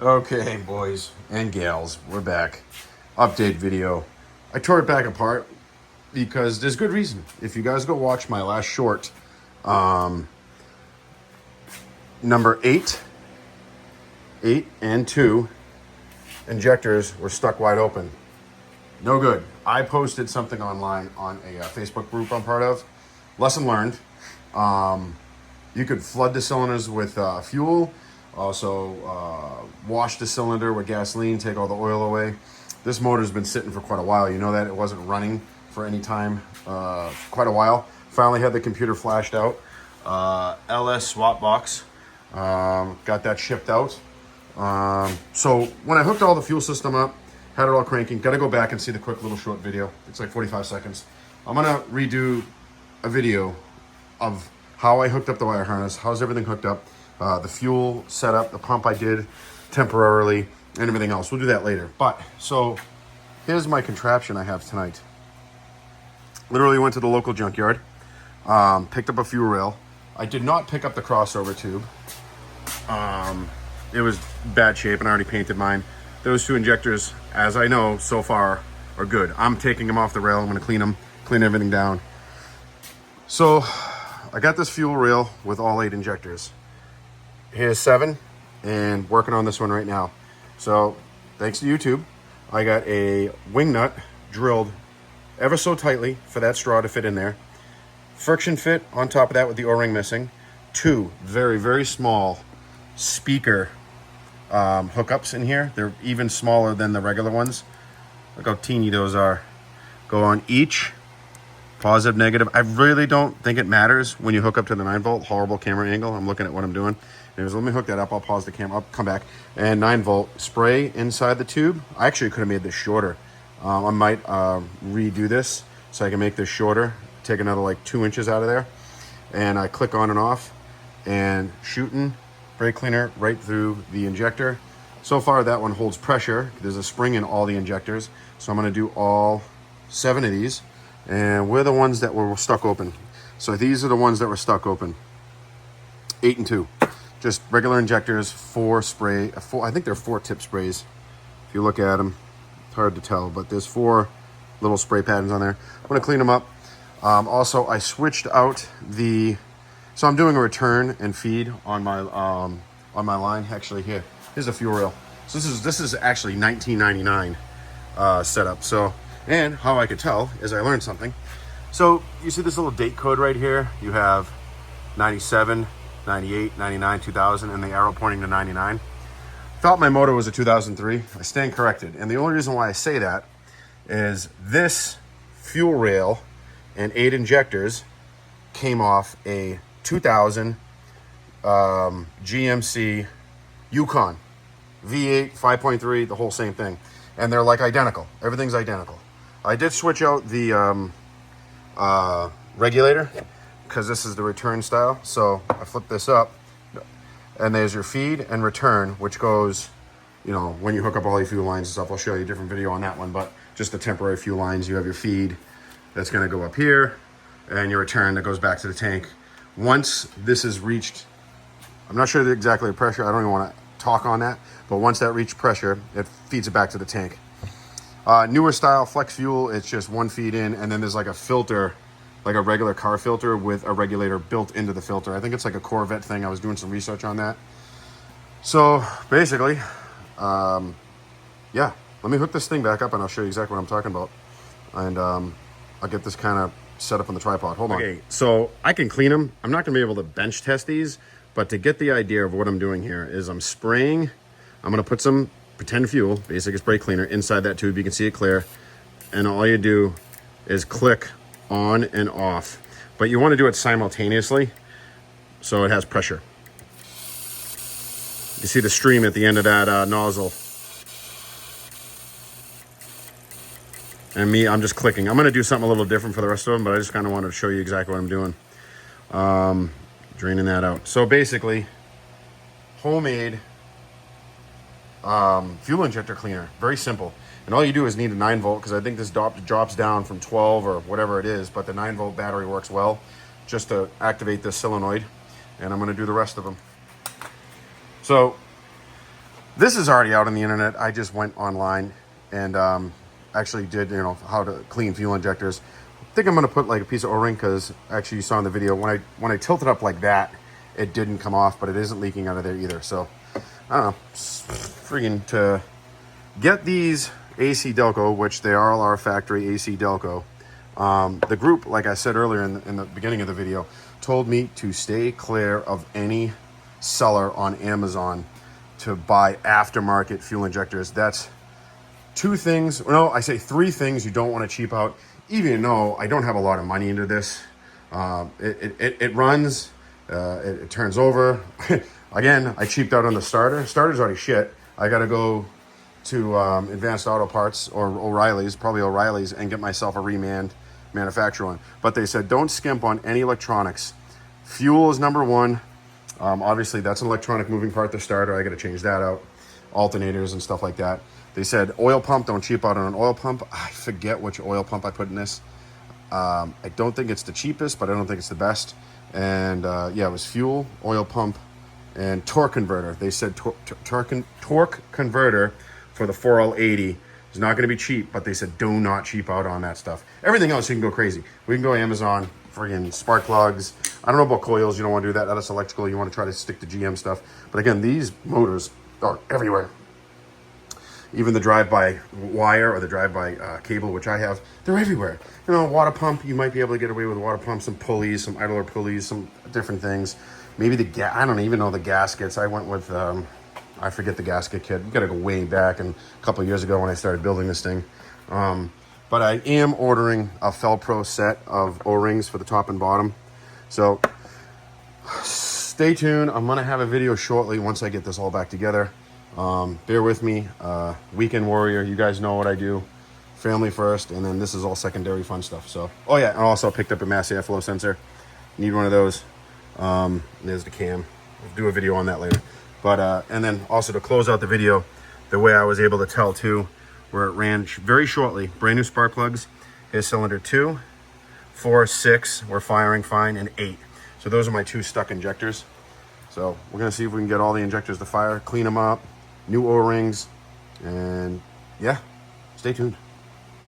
Okay, boys and gals, we're back. Update video. I tore it back apart because there's good reason. If you guys go watch my last short, number 8 and 2 injectors were stuck wide open. No good. I posted something online on a Facebook group I'm part of. Lesson learned. You could flood the cylinders with fuel. Also, wash the cylinder with gasoline, take all the oil away. This motor's been sitting for quite a while. You know that it wasn't running for any time, quite a while. Finally had the computer flashed out. LS swap box, got that shipped out. So when I hooked all the fuel system up, had it all cranking, got to go back and see the quick little short video. It's like 45 seconds. I'm gonna redo a video of how I hooked up the wire harness, how's everything hooked up, the fuel setup, the pump I did temporarily, and everything else. We'll do that later. But, so, here's my contraption I have tonight. Literally went to the local junkyard, picked up a fuel rail. I did not pick up the crossover tube. It was bad shape and I already painted mine. Those two injectors, as I know so far, are good. I'm taking them off the rail. I'm gonna clean them, clean everything down. So, I got this fuel rail with all 8 injectors. Here's 7, and working on this one right now. So, thanks to YouTube, I got a wing nut drilled ever so tightly for that straw to fit in there. Friction fit on top of that with the O-ring missing. 2 very, very small speaker hookups in here. They're even smaller than the regular ones. Look how teeny those are. Go on each. Positive, negative. I really don't think it matters when you hook up to the 9-volt. Horrible camera angle. I'm looking at what I'm doing. Anyways, let me hook that up. I'll pause the camera. I'll come back. And 9-volt spray inside the tube. I actually could have made this shorter. I might redo this so I can make this shorter. Take another like 2 inches out of there. And I click on and off. And shooting brake cleaner right through the injector. So far, that one holds pressure. There's a spring in all the injectors. So I'm going to do all 7 of these. And we're the ones that were stuck open. So these are the ones that were stuck open. 8 and 2. Just regular injectors, 4 spray. I think they're 4 tip sprays. If you look at them, it's hard to tell, but there's 4 little spray patterns on there. I'm going to clean them up. Also, I switched out the... So I'm doing a return and feed on my line. Actually, here's a fuel rail. So this is actually 1999 setup. So... And how I could tell is I learned something. So you see this little date code right here? You have 97, 98, 99, 2000, and the arrow pointing to 99. Thought my motor was a 2003. I stand corrected. And the only reason why I say that is this fuel rail and 8 injectors came off a 2000 GMC Yukon. V8, 5.3, the whole same thing. And they're like identical. Everything's identical. I did switch out the regulator because this is the return style. So I flip this up and there's your feed and return, which goes, you know, when you hook up all your fuel lines and stuff. I'll show you a different video on that one, but just the temporary fuel lines. You have your feed that's going to go up here and your return that goes back to the tank. Once this is reached, I'm not sure exactly the pressure. I don't even want to talk on that, but once that reaches pressure, it feeds it back to the tank. Newer style flex fuel, it's just 1 feed in, and then there's like a filter, like a regular car filter with a regulator built into the filter. I think it's like a Corvette thing. I was doing some research on that. So basically, yeah, let me hook this thing back up and I'll show you exactly what I'm talking about. And I'll get this kind of set up on the tripod. Hold on. Okay, so I can clean them. I'm not gonna be able to bench test these, but to get the idea of what I'm doing here is I'm spraying. I'm gonna put some pretend fuel, basic spray cleaner, inside that tube. You can see it clear. And all you do is click on and off. But you wanna do it simultaneously so it has pressure. You see the stream at the end of that nozzle. And me, I'm just clicking. I'm gonna do something a little different for the rest of them, but I just kinda wanted to show you exactly what I'm doing. Draining that out. So basically, homemade fuel injector cleaner. Very simple. And all you do is need a 9-volt, because I think this drops down from 12 or whatever it is, but the 9-volt battery works well just to activate this solenoid. And I'm going to do the rest of them. So This is already out on the internet. I just went online and actually did, you know, how to clean fuel injectors. I think I'm gonna put like a piece of O-ring, because actually you saw in the video when I tilt it up like that, it didn't come off, but it isn't leaking out of there either. So I don't know, friggin' to get these AC Delco, which they are all our factory AC Delco. The group, like I said earlier in the beginning of the video, told me to stay clear of any seller on Amazon to buy aftermarket fuel injectors. That's two things. No, I say three things you don't want to cheap out. Even though I don't have a lot of money into this, it runs, it turns over. Again, I cheaped out on the starter. Starter's already shit. I got to go to Advanced Auto Parts or O'Reilly's, probably O'Reilly's, and get myself a remanned manufacturer one. But they said don't skimp on any electronics. Fuel is number one. Obviously, that's an electronic moving part, the starter. I got to change that out. Alternators and stuff like that. They said oil pump, don't cheap out on an oil pump. I forget which oil pump I put in this. I don't think it's the cheapest, but I don't think it's the best. And yeah, it was fuel, oil pump, and torque converter. They said torque converter for the 4L80 is not going to be cheap, but they said do not cheap out on that stuff. Everything else you can go crazy. We can go Amazon, friggin' spark plugs. I don't know about coils. You don't want to do that. That's electrical. You want to try to stick to GM stuff. But again, these motors are everywhere. Even the drive-by wire or the drive-by cable, which I have, they're everywhere. You know, water pump, you might be able to get away with water pump, some pulleys, some idler pulleys, some different things. Maybe the I don't even know the gaskets. I went with, I forget the gasket kit. You got to go way back, and a couple of years ago when I started building this thing. But I am ordering a Felpro set of O-rings for the top and bottom. So stay tuned. I'm going to have a video shortly once I get this all back together. Bear with me. Weekend warrior, you guys know what I do. Family first, and then this is all secondary fun stuff. So, oh yeah, and also picked up a mass airflow sensor. Need one of those. There's the cam. We'll do a video on that later. But and then also to close out the video, the way I was able to tell too, where it ran very shortly. Brand new spark plugs. Here's cylinder 2, 4, 6. We're firing fine, and 8. So those are my 2 stuck injectors. So we're gonna see if we can get all the injectors to fire, clean them up, new O-rings, and yeah, stay tuned.